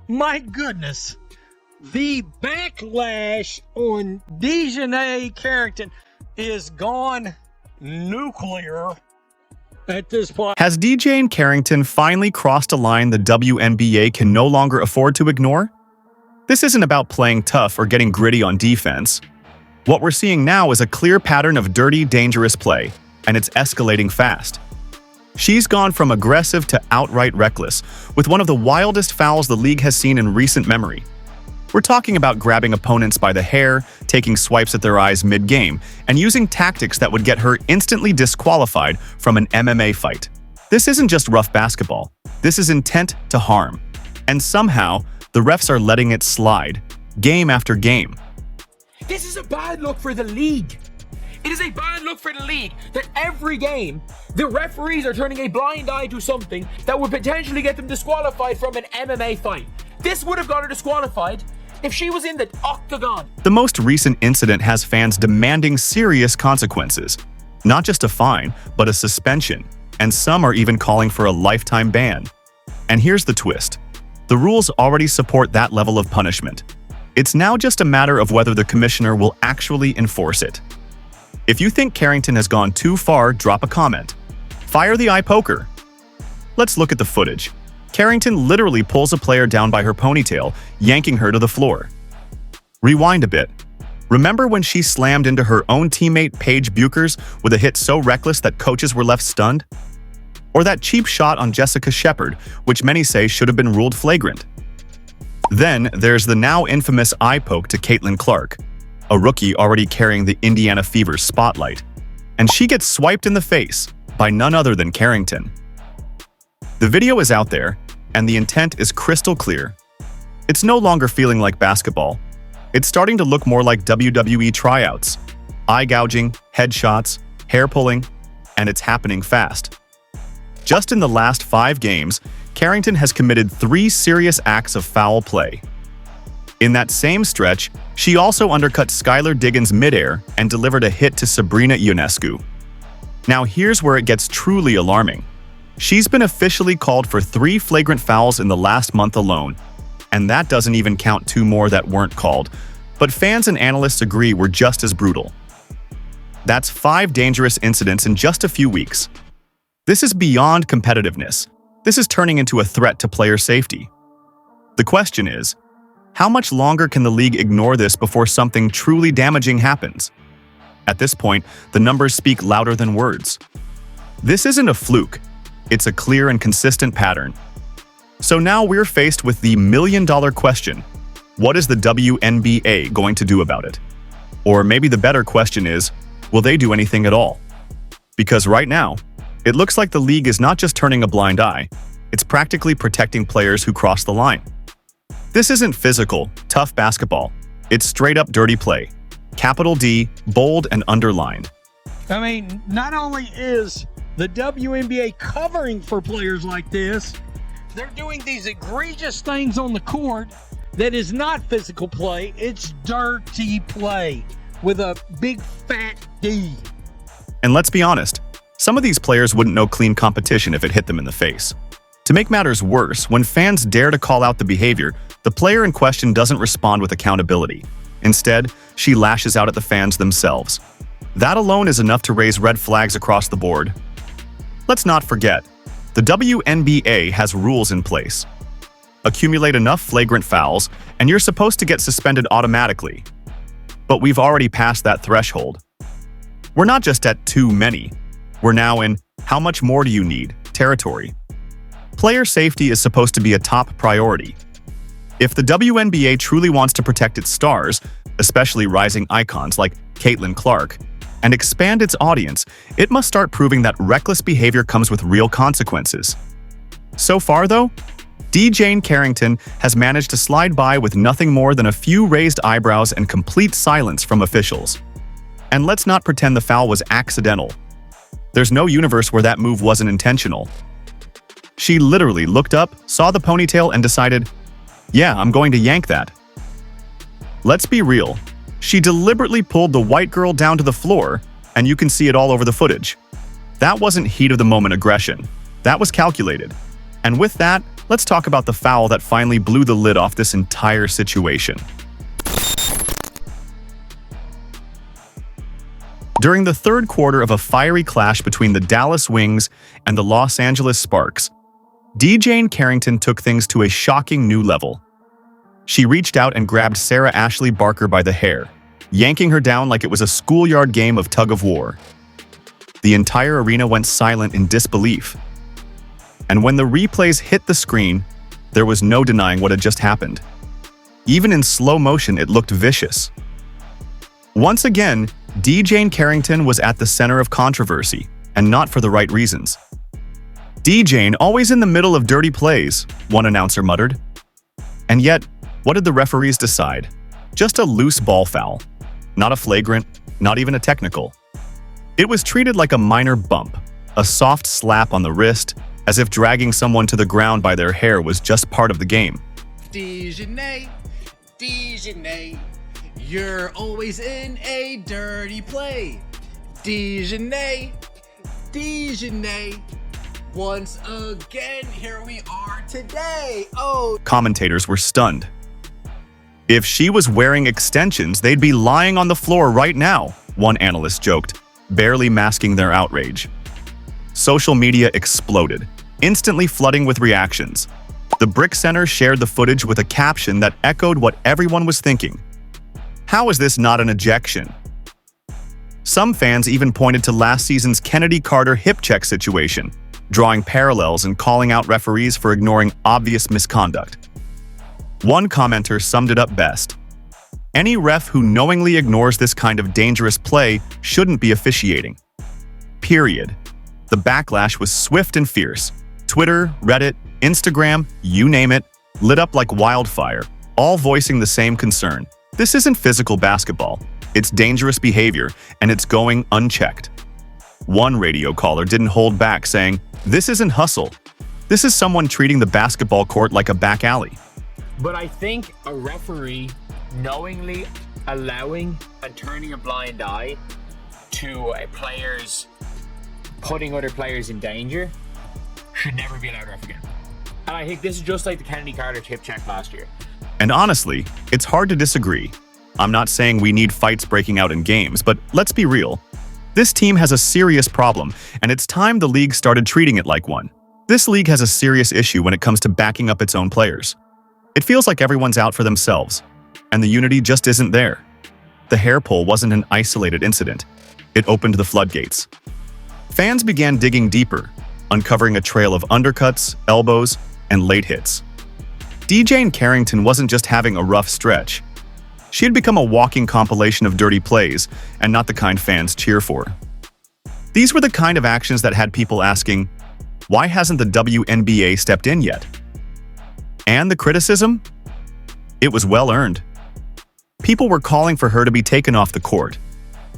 My goodness. The backlash on DiJonai Carrington is gone nuclear at this point. Has DiJonai Carrington finally crossed a line the WNBA can no longer afford to ignore? This isn't about playing tough or getting gritty on defense. What we're seeing now is a clear pattern of dirty, dangerous play, and it's escalating fast. She's gone from aggressive to outright reckless, with one of the wildest fouls the league has seen in recent memory. We're talking about grabbing opponents by the hair, taking swipes at their eyes mid-game, and using tactics that would get her instantly disqualified from an MMA fight. This isn't just rough basketball. This is intent to harm. And somehow, the refs are letting it slide, game after game. This is a bad look for the league. It is a bad look for the league that every game, the referees are turning a blind eye to something that would potentially get them disqualified from an MMA fight. This would have got her disqualified if she was in the octagon. The most recent incident has fans demanding serious consequences. Not just a fine, but a suspension. And some are even calling for a lifetime ban. And here's the twist. The rules already support that level of punishment. It's now just a matter of whether the commissioner will actually enforce it. If you think Carrington has gone too far, drop a comment. Fire the eye poker. Let's look at the footage. Carrington literally pulls a player down by her ponytail, yanking her to the floor. Rewind a bit. Remember when she slammed into her own teammate Paige Buchers with a hit so reckless that coaches were left stunned? Or that cheap shot on Jessica Shepard, which many say should have been ruled flagrant? Then there's the now infamous eye poke to Caitlin Clark, a rookie already carrying the Indiana Fever's spotlight, and she gets swiped in the face by none other than Carrington. The video is out there, and the intent is crystal clear. It's no longer feeling like basketball. It's starting to look more like WWE tryouts. Eye gouging, headshots, hair pulling, and it's happening fast. Just in the last 5 games, Carrington has committed 3 serious acts of foul play. In that same stretch, she also undercut Skylar Diggins midair and delivered a hit to Sabrina Ionescu. Now here's where it gets truly alarming. She's been officially called for 3 flagrant fouls in the last month alone, and that doesn't even count 2 more that weren't called, but fans and analysts agree were just as brutal. That's 5 dangerous incidents in just a few weeks. This is beyond competitiveness. This is turning into a threat to player safety. The question is, how much longer can the league ignore this before something truly damaging happens? At this point, the numbers speak louder than words. This isn't a fluke. It's a clear and consistent pattern. So now we're faced with the million-dollar question. What is the WNBA going to do about it? Or maybe the better question is, will they do anything at all? Because right now, it looks like the league is not just turning a blind eye, it's practically protecting players who cross the line. This isn't physical, tough basketball. It's straight-up dirty play. Capital D, bold and underlined. I mean, not only is the WNBA covering for players like this, they're doing these egregious things on the court that is not physical play, it's dirty play with a big fat D. And let's be honest, some of these players wouldn't know clean competition if it hit them in the face. To make matters worse, when fans dare to call out the behavior, the player in question doesn't respond with accountability. Instead, she lashes out at the fans themselves. That alone is enough to raise red flags across the board. Let's not forget, the WNBA has rules in place. Accumulate enough flagrant fouls, and you're supposed to get suspended automatically. But we've already passed that threshold. We're not just at too many. We're now in how much more do you need territory. Player safety is supposed to be a top priority. If the WNBA truly wants to protect its stars, especially rising icons like Caitlin Clark, and expand its audience, it must start proving that reckless behavior comes with real consequences. So far, though, DiJonai Carrington has managed to slide by with nothing more than a few raised eyebrows and complete silence from officials. And let's not pretend the foul was accidental. There's no universe where that move wasn't intentional. She literally looked up, saw the ponytail, and decided, yeah, I'm going to yank that. Let's be real. She deliberately pulled the white girl down to the floor, and you can see it all over the footage. That wasn't heat-of-the-moment aggression. That was calculated. And with that, let's talk about the foul that finally blew the lid off this entire situation. During the third quarter of a fiery clash between the Dallas Wings and the Los Angeles Sparks, DiJonai Carrington took things to a shocking new level. She reached out and grabbed Sarah Ashley Barker by the hair, yanking her down like it was a schoolyard game of tug-of-war. The entire arena went silent in disbelief. And when the replays hit the screen, there was no denying what had just happened. Even in slow motion, it looked vicious. Once again, DiJonai Carrington was at the center of controversy, and not for the right reasons. DiJonai always in the middle of dirty plays, one announcer muttered. And yet, what did the referees decide? Just a loose ball foul. Not a flagrant, not even a technical. It was treated like a minor bump, a soft slap on the wrist, as if dragging someone to the ground by their hair was just part of the game. DiJonai, DiJonai, you're always in a dirty play. DiJonai, DiJonai, once again, here we are today. Oh. Commentators were stunned. If she was wearing extensions, they'd be lying on the floor right now, one analyst joked, barely masking their outrage. Social media exploded, instantly flooding with reactions. The Brick Center shared the footage with a caption that echoed what everyone was thinking. How is this not an ejection? Some fans even pointed to last season's Kennedy Carter hip check situation, drawing parallels and calling out referees for ignoring obvious misconduct. One commenter summed it up best. Any ref who knowingly ignores this kind of dangerous play shouldn't be officiating. Period. The backlash was swift and fierce. Twitter, Reddit, Instagram, you name it, lit up like wildfire, all voicing the same concern. This isn't physical basketball. It's dangerous behavior, and it's going unchecked. One radio caller didn't hold back, saying, "This isn't hustle. This is someone treating the basketball court like a back alley." But I think a referee knowingly allowing and turning a blind eye to a player's putting other players in danger should never be allowed ref again. And I think this is just like the Kennedy Carter tip check last year. And honestly, it's hard to disagree. I'm not saying we need fights breaking out in games, but let's be real. This team has a serious problem, and it's time the league started treating it like one. This league has a serious issue when it comes to backing up its own players. It feels like everyone's out for themselves, and the unity just isn't there. The hair pull wasn't an isolated incident. It opened the floodgates. Fans began digging deeper, uncovering a trail of undercuts, elbows, and late hits. DiJonai Carrington wasn't just having a rough stretch. She had become a walking compilation of dirty plays, and not the kind fans cheer for. These were the kind of actions that had people asking, why hasn't the WNBA stepped in yet? And the criticism? It was well earned. People were calling for her to be taken off the court.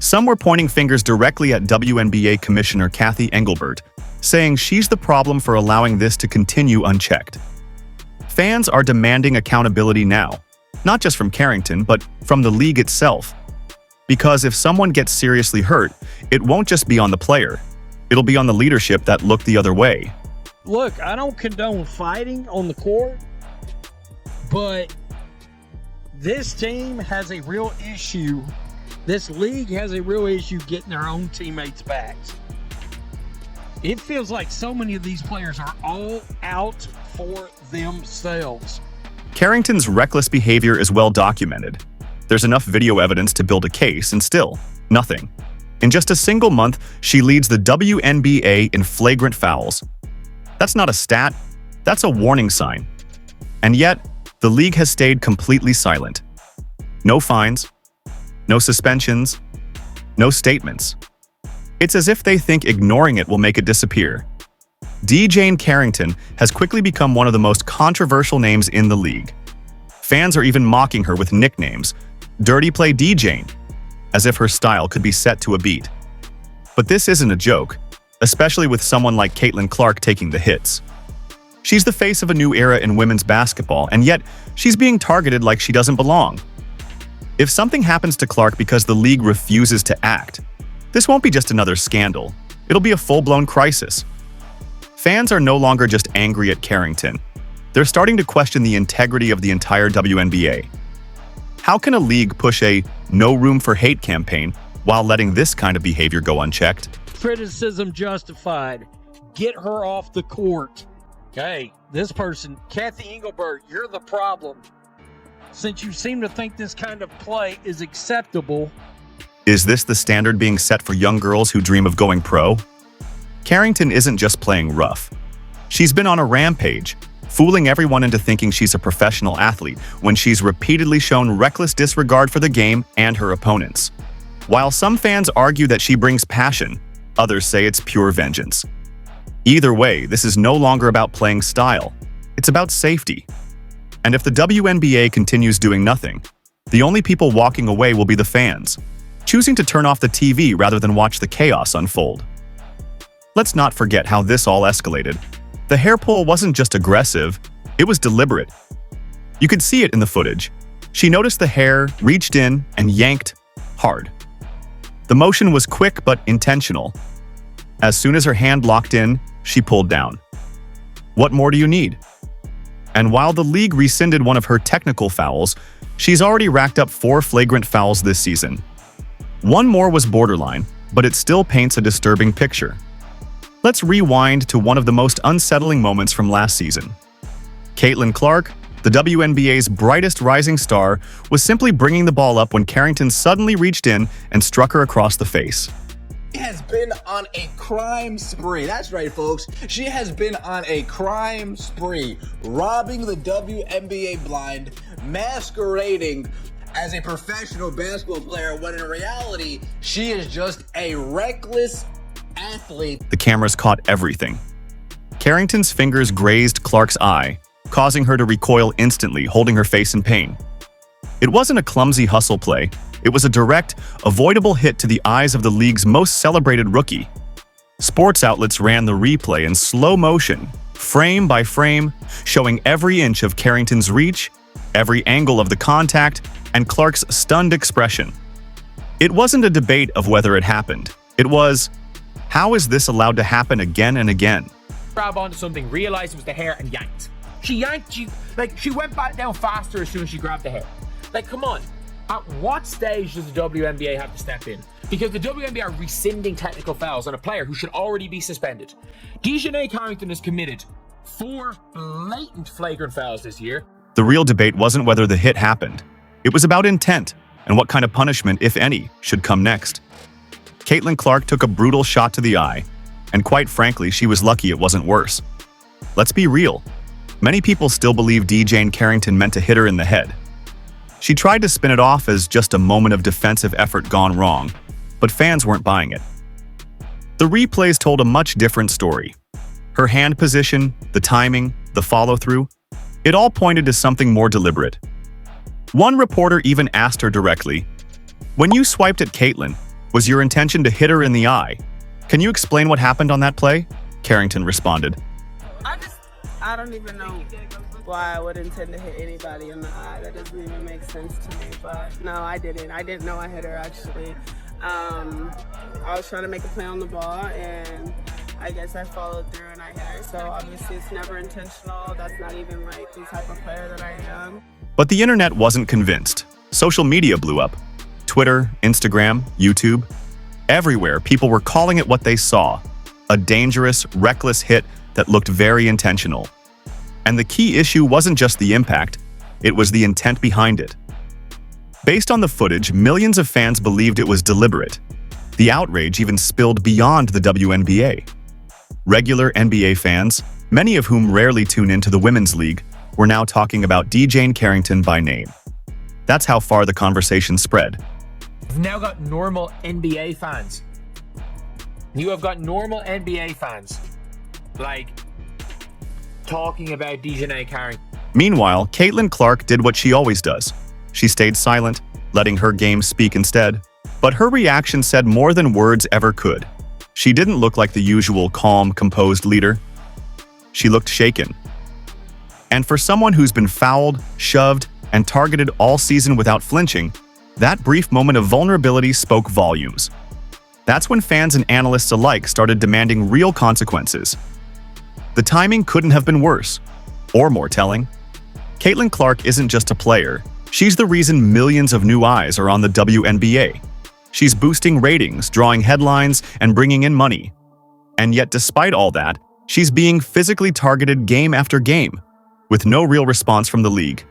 Some were pointing fingers directly at WNBA Commissioner Kathy Engelbert, saying she's the problem for allowing this to continue unchecked. Fans are demanding accountability now, not just from Carrington, but from the league itself. Because if someone gets seriously hurt, it won't just be on the player. It'll be on the leadership that looked the other way. Look, I don't condone fighting on the court, but this team has a real issue. This league has a real issue getting their own teammates' backs. It feels like so many of these players are all out for themselves. Carrington's reckless behavior is well documented. There's enough video evidence to build a case, and still, nothing. In just a single month, she leads the WNBA in flagrant fouls. That's not a stat, that's a warning sign. And yet, the league has stayed completely silent. No fines, no suspensions, no statements. It's as if they think ignoring it will make it disappear. DiJonai Carrington has quickly become one of the most controversial names in the league. Fans are even mocking her with nicknames, Dirty Play DiJonai, as if her style could be set to a beat. But this isn't a joke, especially with someone like Caitlin Clark taking the hits. She's the face of a new era in women's basketball, and yet she's being targeted like she doesn't belong. If something happens to Clark because the league refuses to act, this won't be just another scandal. It'll be a full-blown crisis. Fans are no longer just angry at Carrington. They're starting to question the integrity of the entire WNBA. How can a league push a no room for hate campaign while letting this kind of behavior go unchecked? Criticism justified. Get her off the court. Hey, this person, Kathy Engelbert, you're the problem. Since you seem to think this kind of play is acceptable. Is this the standard being set for young girls who dream of going pro? Carrington isn't just playing rough. She's been on a rampage, fooling everyone into thinking she's a professional athlete when she's repeatedly shown reckless disregard for the game and her opponents. While some fans argue that she brings passion, others say it's pure vengeance. Either way, this is no longer about playing style. It's about safety. And if the WNBA continues doing nothing, the only people walking away will be the fans, choosing to turn off the TV rather than watch the chaos unfold. Let's not forget how this all escalated. The hair pull wasn't just aggressive, it was deliberate. You could see it in the footage. She noticed the hair, reached in, and yanked hard. The motion was quick but intentional. As soon as her hand locked in, she pulled down. What more do you need? And while the league rescinded one of her technical fouls, she's already racked up 4 flagrant fouls this season. One more was borderline, but it still paints a disturbing picture. Let's rewind to one of the most unsettling moments from last season. Caitlin Clark, the WNBA's brightest rising star, was simply bringing the ball up when Carrington suddenly reached in and struck her across the face. She has been on a crime spree. That's right, folks. She has been on a crime spree, robbing the WNBA blind, masquerading as a professional basketball player when in reality, she is just a reckless athlete. The cameras caught everything. Carrington's fingers grazed Clark's eye, causing her to recoil instantly, holding her face in pain. It wasn't a clumsy hustle play. It was a direct, avoidable hit to the eyes of the league's most celebrated rookie. Sports outlets ran the replay in slow motion, frame by frame, showing every inch of Carrington's reach, every angle of the contact, and Clark's stunned expression. It wasn't a debate of whether it happened. It was, how is this allowed to happen again and again? Grab onto something, realized it was the hair, and yanked. She went back down faster as soon as she grabbed the hair. Like, come on. At what stage does the WNBA have to step in? Because the WNBA are rescinding technical fouls on a player who should already be suspended. DiJonai Carrington has committed 4 blatant flagrant fouls this year. The real debate wasn't whether the hit happened. It was about intent and what kind of punishment, if any, should come next. Caitlin Clark took a brutal shot to the eye, and quite frankly, she was lucky it wasn't worse. Let's be real. Many people still believe DiJonai Carrington meant to hit her in the head. She tried to spin it off as just a moment of defensive effort gone wrong, but fans weren't buying it. The replays told a much different story. Her hand position, the timing, the follow-through, it all pointed to something more deliberate. One reporter even asked her directly, "When you swiped at Caitlin, was your intention to hit her in the eye? Can you explain what happened on that play?" Carrington responded, I don't even know why I would intend to hit anybody in the eye. That doesn't even make sense to me, but no, I didn't. I didn't know I hit her, actually. I was trying to make a play on the ball, and I guess I followed through and I hit her. So obviously it's never intentional. That's not even like the type of player that I am. But the internet wasn't convinced. Social media blew up. Twitter, Instagram, YouTube. Everywhere, people were calling it what they saw. A dangerous, reckless hit that looked very intentional. And the key issue wasn't just the impact, it was the intent behind it. Based on the footage, millions of fans believed it was deliberate. The outrage even spilled beyond the WNBA. Regular NBA fans, many of whom rarely tune into the Women's League, were now talking about DiJonai Carrington by name. That's how far the conversation spread. You've now got normal NBA fans. You have got normal NBA fans, talking about DiJonai Carrington. Meanwhile, Caitlin Clark did what she always does. She stayed silent, letting her game speak instead. But her reaction said more than words ever could. She didn't look like the usual calm, composed leader. She looked shaken. And for someone who's been fouled, shoved, and targeted all season without flinching, that brief moment of vulnerability spoke volumes. That's when fans and analysts alike started demanding real consequences. The timing couldn't have been worse. Or more telling, Caitlin Clark isn't just a player. She's the reason millions of new eyes are on the WNBA. She's boosting ratings, drawing headlines, and bringing in money. And yet, despite all that, she's being physically targeted game after game, with no real response from the league.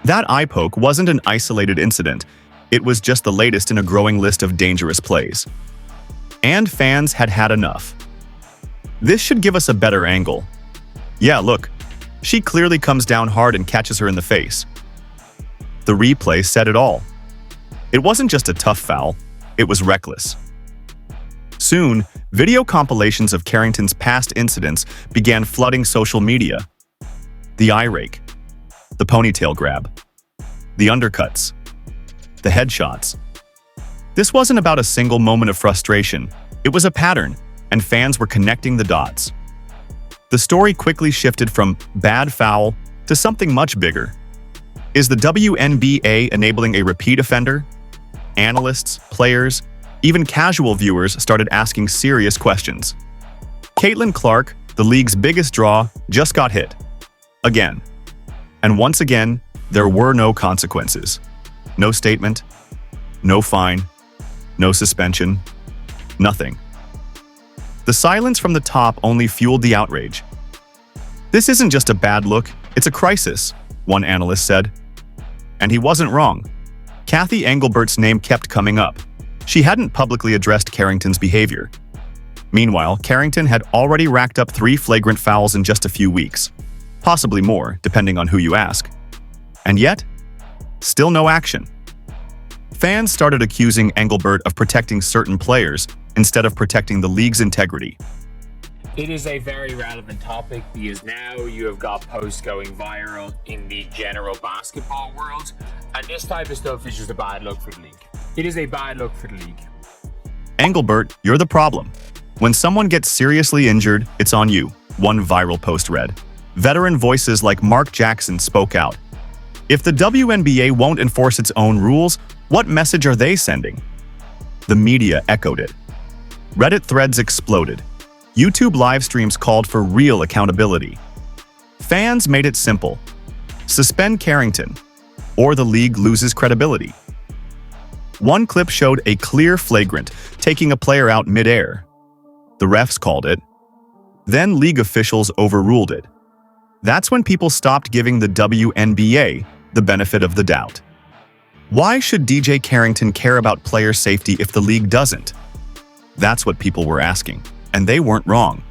That eye poke wasn't an isolated incident. It was just the latest in a growing list of dangerous plays. And fans had had enough. This should give us a better angle. Yeah, look, she clearly comes down hard and catches her in the face. The replay said it all. It wasn't just a tough foul, it was reckless. Soon, video compilations of Carrington's past incidents began flooding social media. The eye rake, the ponytail grab, the undercuts, the headshots. This wasn't about a single moment of frustration, it was a pattern, and fans were connecting the dots. The story quickly shifted from bad foul to something much bigger. Is the WNBA enabling a repeat offender? Analysts, players, even casual viewers started asking serious questions. Caitlin Clark, the league's biggest draw, just got hit. Again. And once again, there were no consequences. No statement, no fine, no suspension, nothing. The silence from the top only fueled the outrage. This isn't just a bad look, it's a crisis, one analyst said. And he wasn't wrong. Kathy Engelbert's name kept coming up. She hadn't publicly addressed Carrington's behavior. Meanwhile, Carrington had already racked up 3 flagrant fouls in just a few weeks. Possibly more, depending on who you ask. And yet, still no action. Fans started accusing Engelbert of protecting certain players instead of protecting the league's integrity. It is a very relevant topic because now you have got posts going viral in the general basketball world, and this type of stuff is just a bad look for the league. It is a bad look for the league. Engelbert, you're the problem. When someone gets seriously injured, it's on you, one viral post read. Veteran voices like Mark Jackson spoke out. If the WNBA won't enforce its own rules, what message are they sending? The media echoed it. Reddit threads exploded. YouTube live streams called for real accountability. Fans made it simple. Suspend Carrington, or the league loses credibility. One clip showed a clear flagrant, taking a player out midair. The refs called it. Then league officials overruled it. That's when people stopped giving the WNBA the benefit of the doubt. Why should DiJonai Carrington care about player safety if the league doesn't? That's what people were asking, and they weren't wrong.